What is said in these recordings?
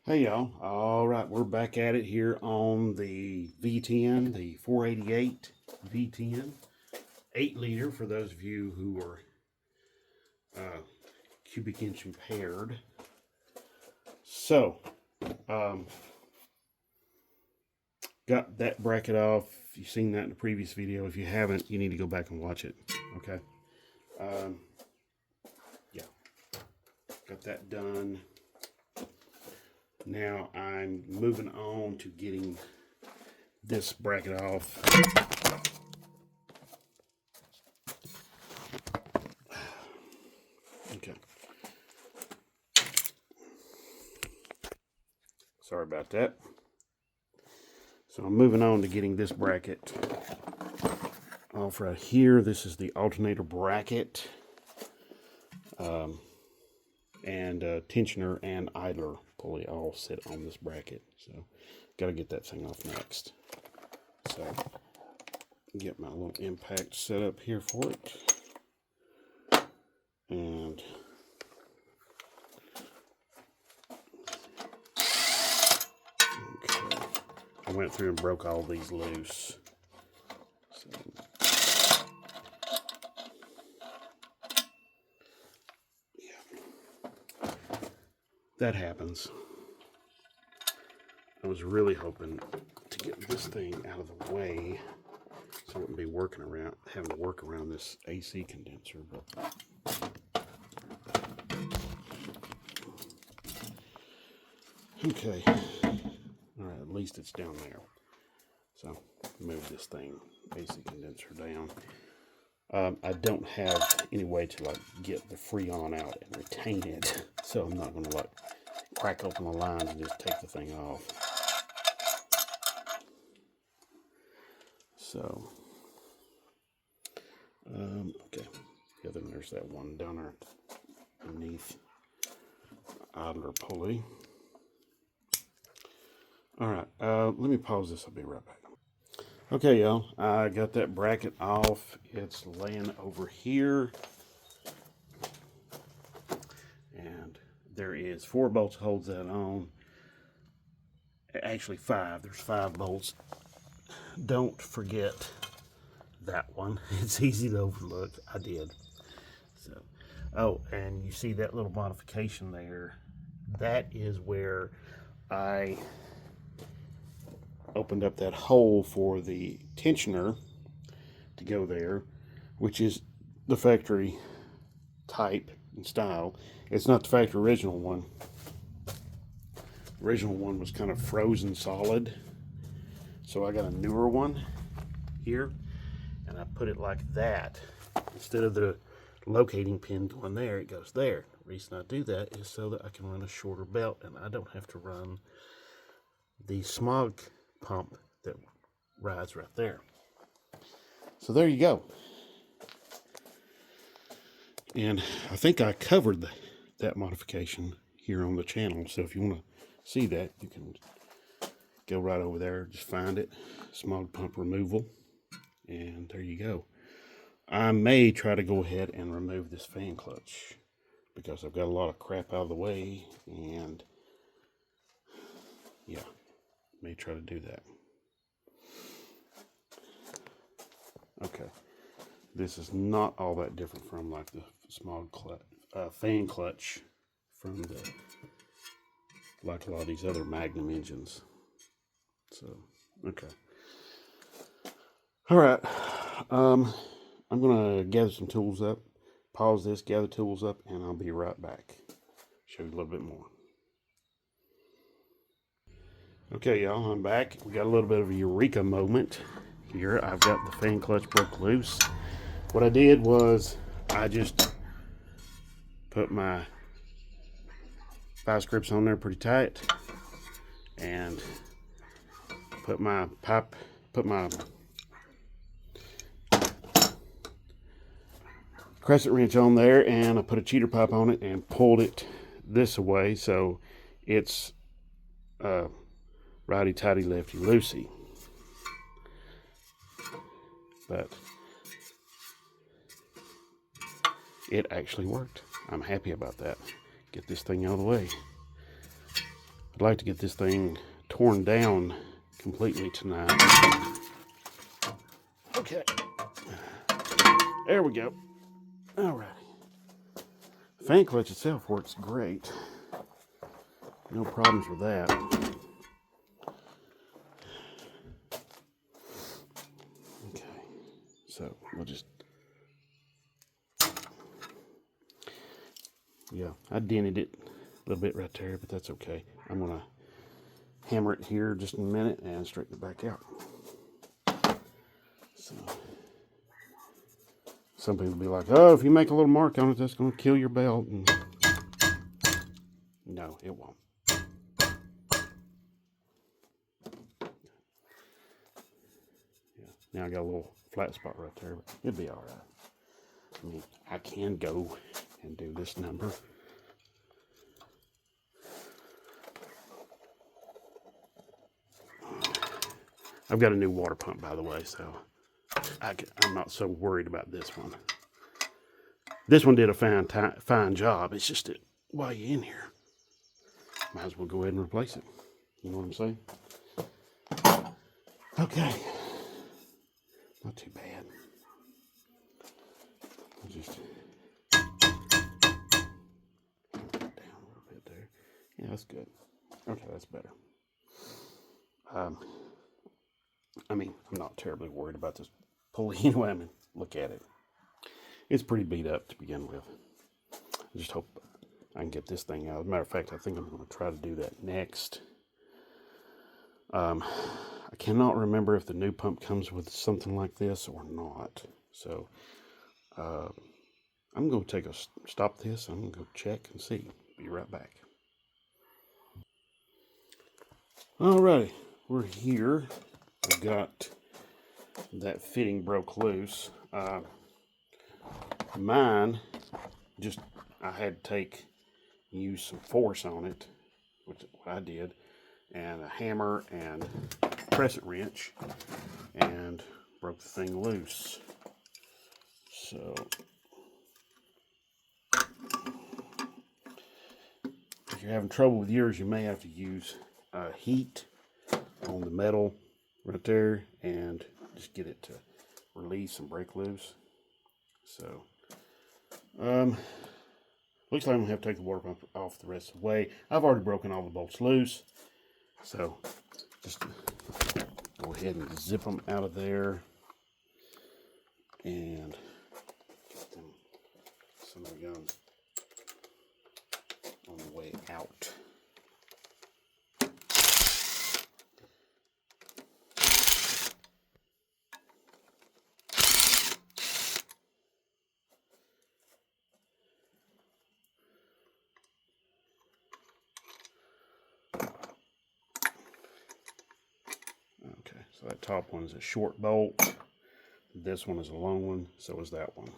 Hey y'all, all right, we're back at it here on the V10, the 488 V10, 8 liter for those of you who are cubic inch impaired. So, got that bracket off. You've seen that in the previous video. If you haven't, you need to go back and watch it, okay? Yeah, got that done. Now I'm moving on to getting this bracket off. Okay. Sorry about that. So I'm moving on to getting this bracket off right here. This is the alternator bracket. And tensioner and idler pulley all sit on this bracket. So got to get that thing off next. So get my little impact set up here for it. And okay, I went through and broke all these loose. So, yeah, that happens. I was really hoping to get this thing out of the way so I wouldn't be having to work around this AC condenser, but okay. All right, at least it's down there. So move this thing, AC condenser down. I don't have any way to get the Freon out and retain it, so I'm not going to crack open the lines and just take the thing off. So, okay. Yeah, then there's that one down there beneath idler pulley. All right, let me pause this. I'll be right back. Okay, y'all, I got that bracket off. It's laying over here. And there is 4 bolts holds that on. Actually 5. There's 5 bolts. Don't forget that one. It's easy to overlook. I did. So, oh, and you see that little modification there? That is where I opened up that hole for the tensioner to go there, which is the factory type and style. It's not the factory original one. The original one was kind of frozen solid, so I got a newer one here, and I put it like that. Instead of the locating pin going there, it goes there. The reason I do that is so that I can run a shorter belt, and I don't have to run the smog pump that rides right there. So there you go. And I think I covered that modification here on the channel. So if you want to see that, you can go right over there, just find it, smog pump removal, and there you go. I may try to go ahead and remove this fan clutch because I've got a lot of crap out of the way, and yeah, may try to do that. Okay, this is not all that different from like the smog fan clutch from like a lot of these other Magnum engines. So, okay. All right. I'm going to gather some tools up, pause this, gather tools up, and I'll be right back. Show you a little bit more. Okay, y'all, I'm back. We got a little bit of a eureka moment here. I've got the fan clutch broke loose. What I did was I just put my 5 grips on there pretty tight and put my crescent wrench on there, and I put a cheater pipe on it and pulled it this way so it's righty tighty lefty loosey. But it actually worked. I'm happy about that. Get this thing out of the way. I'd like to get this thing torn down completely tonight. Okay. There we go. Alrighty. Fan clutch itself works great. No problems with that. Okay. So we'll just... Yeah, I dented it a little bit right there, but that's okay. I'm going to hammer it here just in a minute and straighten it back out. So, some people will be like, oh, if you make a little mark on it, that's going to kill your belt. And no, it won't. Yeah. Now I got a little flat spot right there, but it'll be all right. I mean, I can go and do this number. I've got a new water pump, by the way, so I'm not so worried about this one. This one did a fine job. It's just that while you're in here, might as well go ahead and replace it. You know what I'm saying? Okay. Not too bad. I'll just hammer it down a little bit there. Yeah, that's good. Okay, that's better. I mean, I'm not terribly worried about this pulley anyway. I mean, look at it. It's pretty beat up to begin with. I just hope I can get this thing out. As a matter of fact, I think I'm going to try to do that next. I cannot remember if the new pump comes with something like this or not. So, I'm going to stop this. I'm going to go check and see. Be right back. Alrighty, we're here. I've got that fitting broke loose. Mine, just I had to use some force on it, which what I did, and a hammer and crescent wrench, and broke the thing loose. So if you're having trouble with yours, you may have to use heat on the metal right there and just get it to release and break loose. So looks like I'm gonna have to take the water pump off the rest of the way. I've already broken all the bolts loose, so just go ahead and zip them out of there and get them some of the guns on the way out. Okay, so that top one is a short bolt. This one is a long one, so is that one.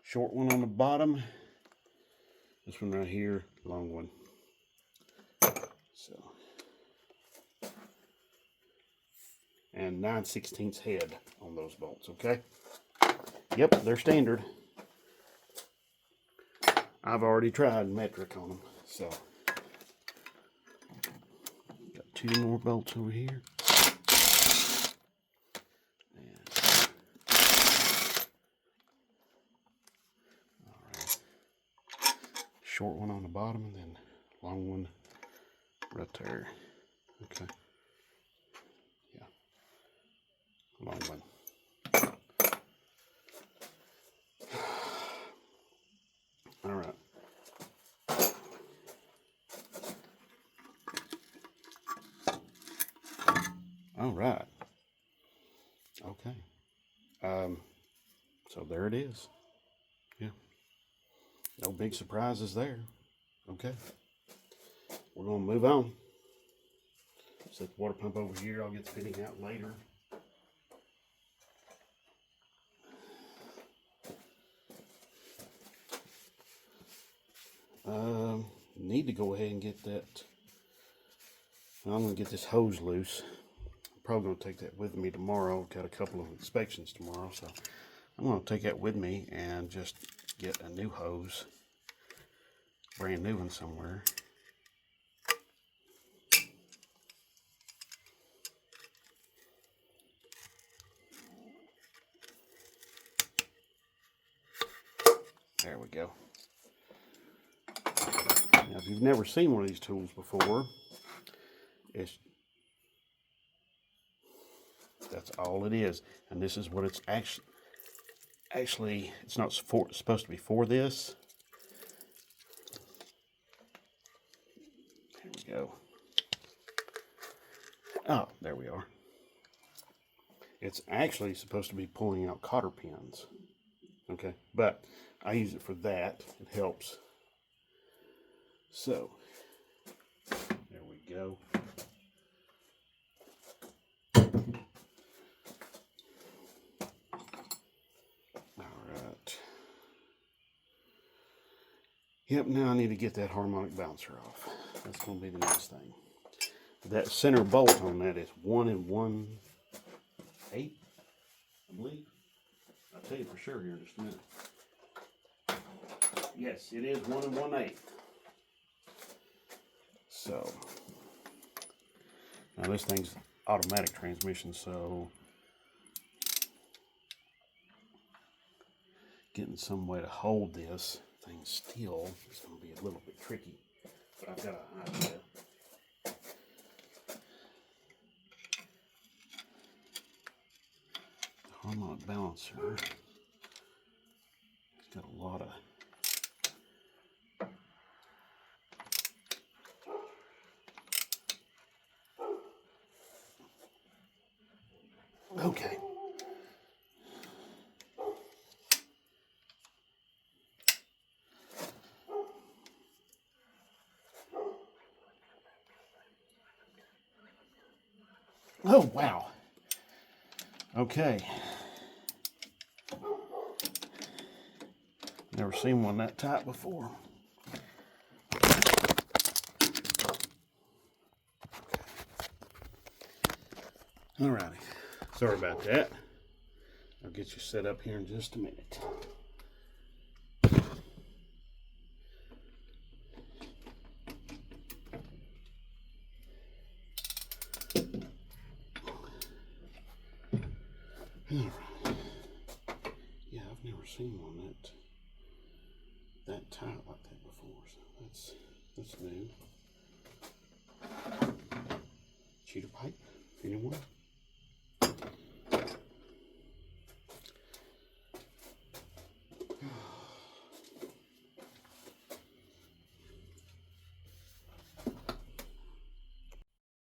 Short one on the bottom. This one right here, long one. So, and 9/16 head on those bolts, okay? Yep, they're standard. I've already tried metric on them, so. Got two more bolts over here. Short one on the bottom and then long one right there. Okay. Yeah. Long one. All right. All right. Okay. So there it is. Yeah. No big surprises there. Okay. We're going to move on. Set the water pump over here. I'll get the fitting out later. Need to go ahead and get that. I'm going to get this hose loose. probably going to take that with me tomorrow. Got a couple of inspections tomorrow, so I'm going to take that with me and just get a new hose, brand new one somewhere. There we go. Now, if you've never seen one of these tools before, that's all it is. And this is what it's actually it's not supposed to be for this. Here we go. Oh, there we are. It's actually supposed to be pulling out cotter pins. Okay, but I use it for that. It helps. So, there we go. Alright. Yep, now I need to get that harmonic bouncer off. That's going to be the next thing. That center bolt on that is 1 1/8, I believe. I'll tell you for sure here in just a minute. Yes, it is 1 1/8. So, now this thing's automatic transmission, so getting some way to hold this thing still is going to be a little bit tricky. But I've got an idea. The harmonic balancer, it's got a lot of okay. Oh, wow. Okay. Never seen one that tight before. Alrighty. Sorry about that. I'll get you set up here in just a minute. Alright. Yeah, I've never seen one that tight like that before, so that's new.